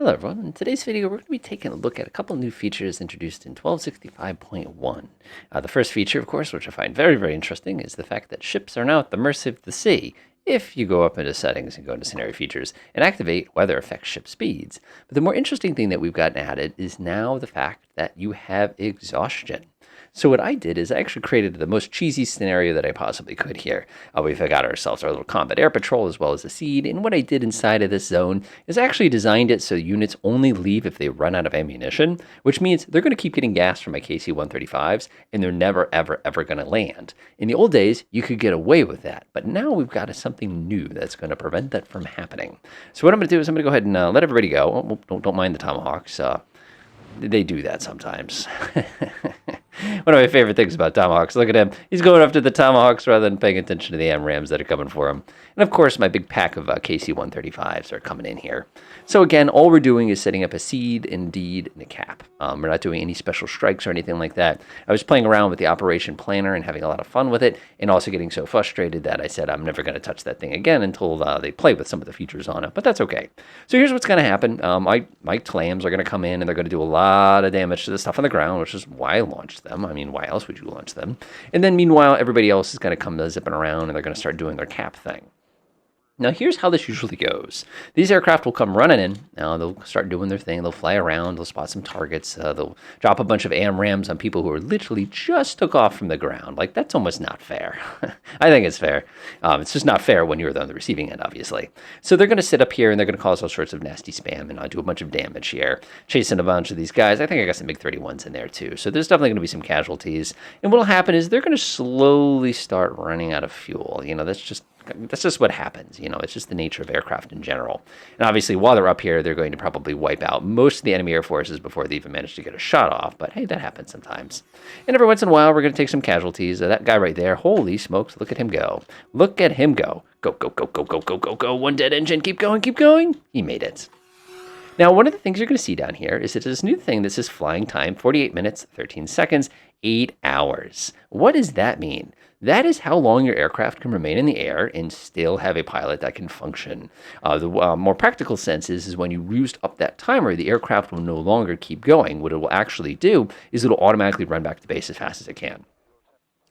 Hello everyone, in today's video we're going to be taking a look at a couple new features introduced in 1265.1. The first feature, of course, which I find very interesting, is the fact that ships are now at the mercy of the sea if you go up into settings and go into scenario features and activate weather affects ship speeds. But the more interesting thing that we've gotten added is now the fact that you have exhaustion. So what I did is I actually created the most cheesy scenario that I possibly could here. We've got ourselves our little combat air patrol as well as a seed, and what I did inside of this zone is I actually designed it so units only leave if they run out of ammunition, which means they're going to keep getting gas from my KC-135s, and they're never ever going to land. In the old days, you could get away with that, but now we've got something new that's going to prevent that from happening. So what I'm going to do is I'm going to go ahead and let everybody go. Don't mind the tomahawks. They do that sometimes. One of my favorite things about tomahawks, look at him. He's going after the tomahawks rather than paying attention to the AMRAAMs that are coming for him. And of course, my big pack of KC-135s are coming in here. So again, all we're doing is setting up a seed, indeed, and a cap. We're not doing any special strikes or anything like that. I was playing around with the operation planner and having a lot of fun with it, and also getting so frustrated that I said I'm never going to touch that thing again until they play with some of the features on it, but that's okay. So here's what's going to happen. My clams are going to come in, and they're going to do a lot of damage to the stuff on the ground, which is why I launched them. I mean, why else would you launch them? And then meanwhile, everybody else is going to come zipping around, and they're going to start doing their cap thing. Now, here's how this usually goes. These aircraft will come running in. Now, they'll start doing their thing. They'll fly around. They'll spot some targets. They'll drop a bunch of AMRAAMs on people who are literally just took off from the ground. Like, that's almost not fair. I think it's fair. It's just not fair when you're on the receiving end, obviously. So they're going to sit up here, and they're going to cause all sorts of nasty spam and do a bunch of damage here, chasing a bunch of these guys. I think I got some MiG-31s in there, too. So there's definitely going to be some casualties. And what will happen is they're going to slowly start running out of fuel. You know, that's just what happens. You know, it's just the nature of aircraft in general. And obviously, while they're up here, they're going to probably wipe out most of the enemy air forces before they even manage to get a shot off. But hey, that happens sometimes. And every once in a while, we're going to take some casualties. That guy right there, holy smokes, look at him go. Look at him go. Go, go, go, go, go, go, go, go. One dead engine. Keep going, keep going. He made it. Now, one of the things you're going to see down here is that this new thing that says flying time, 48 minutes, 13 seconds, 8 hours. What does that mean? That is how long your aircraft can remain in the air and still have a pilot that can function. The more practical sense is when you used up that timer, the aircraft will no longer keep going. What it will actually do is it'll automatically run back to base as fast as it can.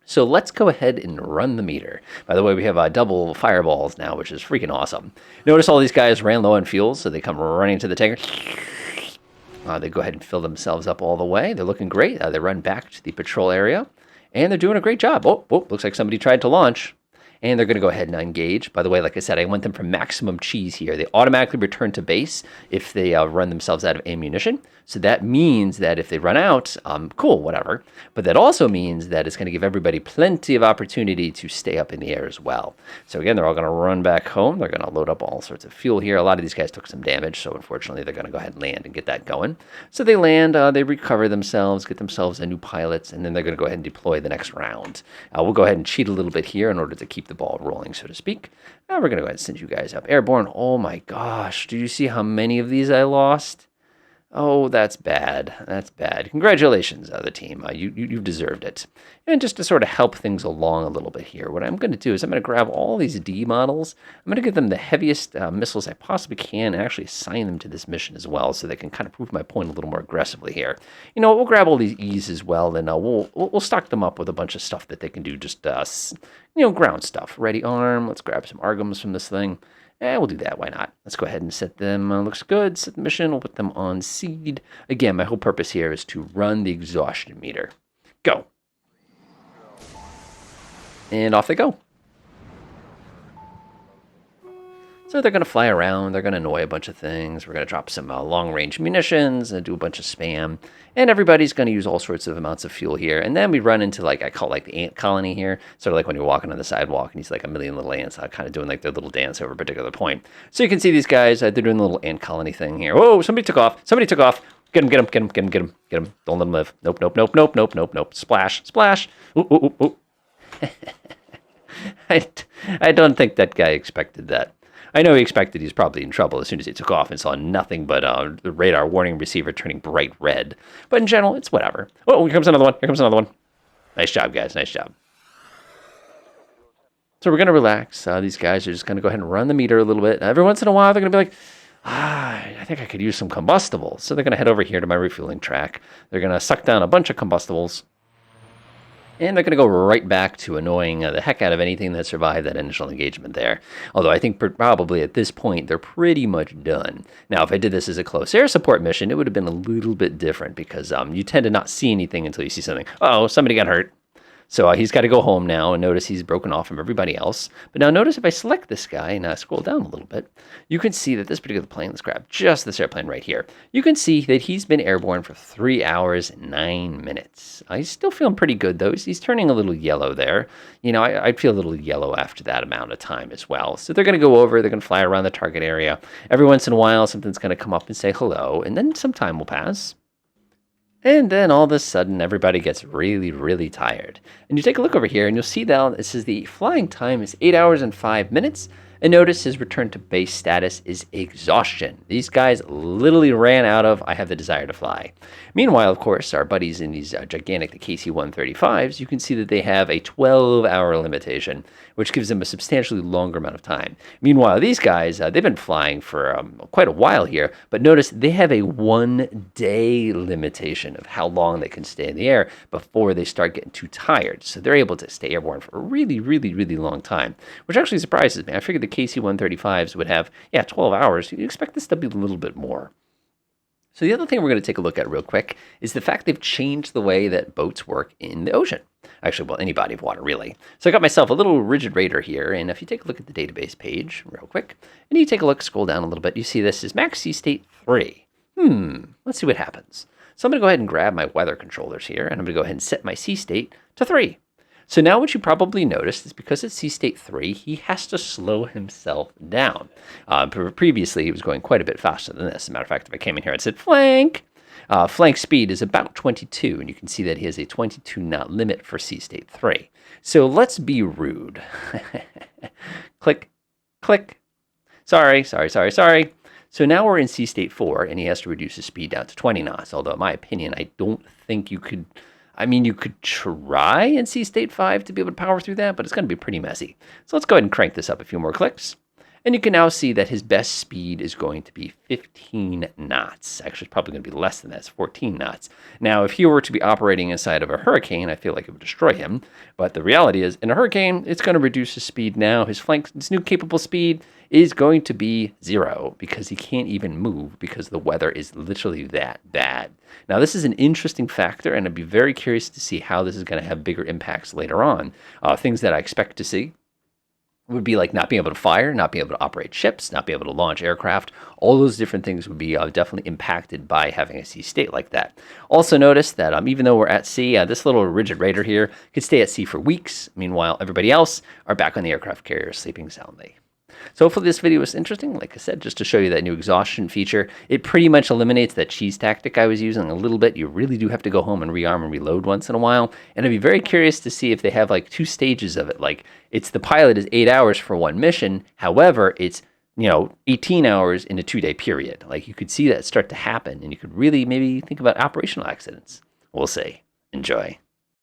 So let's go ahead and run the meter. By the way, we have double fireballs now, which is freaking awesome. Notice all these guys ran low on fuel, so they come running to the tanker. They go ahead and fill themselves up all the way. They're looking great. They run back to the patrol area, and they're doing a great job. Oh, looks like somebody tried to launch. And they're going to go ahead and engage. By the way, like I said, I want them for maximum cheese here. They automatically return to base if they run themselves out of ammunition. So that means that if they run out, cool, whatever. But that also means that it's going to give everybody plenty of opportunity to stay up in the air as well. So again, they're all going to run back home. They're going to load up all sorts of fuel here. A lot of these guys took some damage, so unfortunately, they're going to go ahead and land and get that going. So they land, they recover themselves, get themselves a new pilot, and then they're going to go ahead and deploy the next round. We'll go ahead and cheat a little bit here in order to keep the ball rolling, so to speak. Now we're going to go ahead and send you guys up airborne. Oh my gosh, do you see how many of these I lost? Oh, that's bad. That's bad. Congratulations, the team. You've deserved it. And just to sort of help things along a little bit here, what I'm going to do is I'm going to grab all these D models. I'm going to give them the heaviest missiles I possibly can and actually assign them to this mission as well so they can kind of prove my point a little more aggressively here. You know, we'll grab all these E's as well, and we'll stock them up with a bunch of stuff that they can do, just, ground stuff. Ready arm. Let's grab some Argums from this thing. We'll do that. Why not? Let's go ahead and set them. Looks good. Set the mission. We'll put them on seed. Again, my whole purpose here is to run the exhaustion meter. Go. And off they go. So they're going to fly around. They're going to annoy a bunch of things. We're going to drop some long-range munitions and do a bunch of spam. And everybody's going to use all sorts of amounts of fuel here. And then we run into, I call it the ant colony here. Sort of like when you're walking on the sidewalk and you see like a million little ants kind of doing like their little dance over a particular point. So you can see these guys, they're doing the little ant colony thing here. Whoa, somebody took off. Somebody took off. Get him, get him, get him, get him, get him, get him. Don't let him live. Nope, nope, nope, nope, nope, nope, nope. Splash, splash. Ooh, ooh, ooh, ooh. I don't think that guy expected that. I know he expected he's probably in trouble as soon as he took off and saw nothing but the radar warning receiver turning bright red. But in general, it's whatever. Oh, here comes another one. Here comes another one. Nice job, guys. Nice job. So we're going to relax. These guys are just going to go ahead and run the meter a little bit. Every once in a while, they're going to be like, I think I could use some combustibles. So they're going to head over here to my refueling track. They're going to suck down a bunch of combustibles. And they're going to go right back to annoying the heck out of anything that survived that initial engagement there. Although I think probably at this point, they're pretty much done. Now, if I did this as a close air support mission, it would have been a little bit different because you tend to not see anything until you see something. Oh, somebody got hurt. So he's got to go home now, and notice he's broken off from everybody else. But now notice if I select this guy and scroll down a little bit, you can see that this particular plane, let's grab just this airplane right here. You can see that he's been airborne for 3 hours, 9 minutes. He's still feeling pretty good, though. He's turning a little yellow there. You know, I'd feel a little yellow after that amount of time as well. So they're going to go over, they're going to fly around the target area. Every once in a while, something's going to come up and say hello, and then some time will pass. And then all of a sudden, everybody gets really, really tired. And you take a look over here, and you'll see that it says the flying time is 8 hours and 5 minutes. And notice his return to base status is exhaustion. These guys literally ran out of, I have the desire to fly. Meanwhile, of course, our buddies in these gigantic, the KC-135s, you can see that they have a 12-hour limitation, which gives them a substantially longer amount of time. Meanwhile, these guys, they've been flying for quite a while here, but notice they have a 1-day limitation of how long they can stay in the air before they start getting too tired. So they're able to stay airborne for a really, really, really long time, which actually surprises me. I figured the KC-135s would have, 12 hours. You expect this to be a little bit more. So the other thing we're going to take a look at real quick is the fact they've changed the way that boats work in the ocean. Actually, well, any body of water, really. So I got myself a little rigid radar here, and if you take a look at the database page real quick, and you take a look, scroll down a little bit, you see this is max sea state 3. Let's see what happens. So I'm going to go ahead and grab my weather controllers here, and I'm going to go ahead and set my sea state to 3. So now what you probably noticed is because it's sea state 3, he has to slow himself down. Previously, he was going quite a bit faster than this. As a matter of fact, if I came in here and said flank, flank speed is about 22, and you can see that he has a 22 knot limit for sea state 3. So let's be rude. Click, click. Sorry. So now we're in sea state 4, and he has to reduce his speed down to 20 knots, although in my opinion, I don't think you could... you could try in sea state 5 to be able to power through that, but it's going to be pretty messy. So let's go ahead and crank this up a few more clicks. And you can now see that his best speed is going to be 15 knots. Actually, it's probably going to be less than that. It's 14 knots. Now, if he were to be operating inside of a hurricane, I feel like it would destroy him. But the reality is, in a hurricane, it's going to reduce his speed now. His new capable speed is going to be 0 because he can't even move because the weather is literally that bad. Now, this is an interesting factor, and I'd be very curious to see how this is going to have bigger impacts later on. Things that I expect to see would be like not being able to fire, not being able to operate ships, not being able to launch aircraft. All those different things would be definitely impacted by having a sea state like that. Also notice that even though we're at sea, this little rigid radar here could stay at sea for weeks. Meanwhile, everybody else are back on the aircraft carrier sleeping soundly. So hopefully this video was interesting. Like I said, just to show you that new exhaustion feature. It pretty much eliminates that cheese tactic I was using a little bit. You really do have to go home and rearm and reload once in a while. And I'd be very curious to see if they have like 2 stages of it. Like it's the pilot is 8 hours for one mission. However, it's 18 hours in a 2-day period. Like you could see that start to happen, and you could really maybe think about operational accidents. We'll see. Enjoy.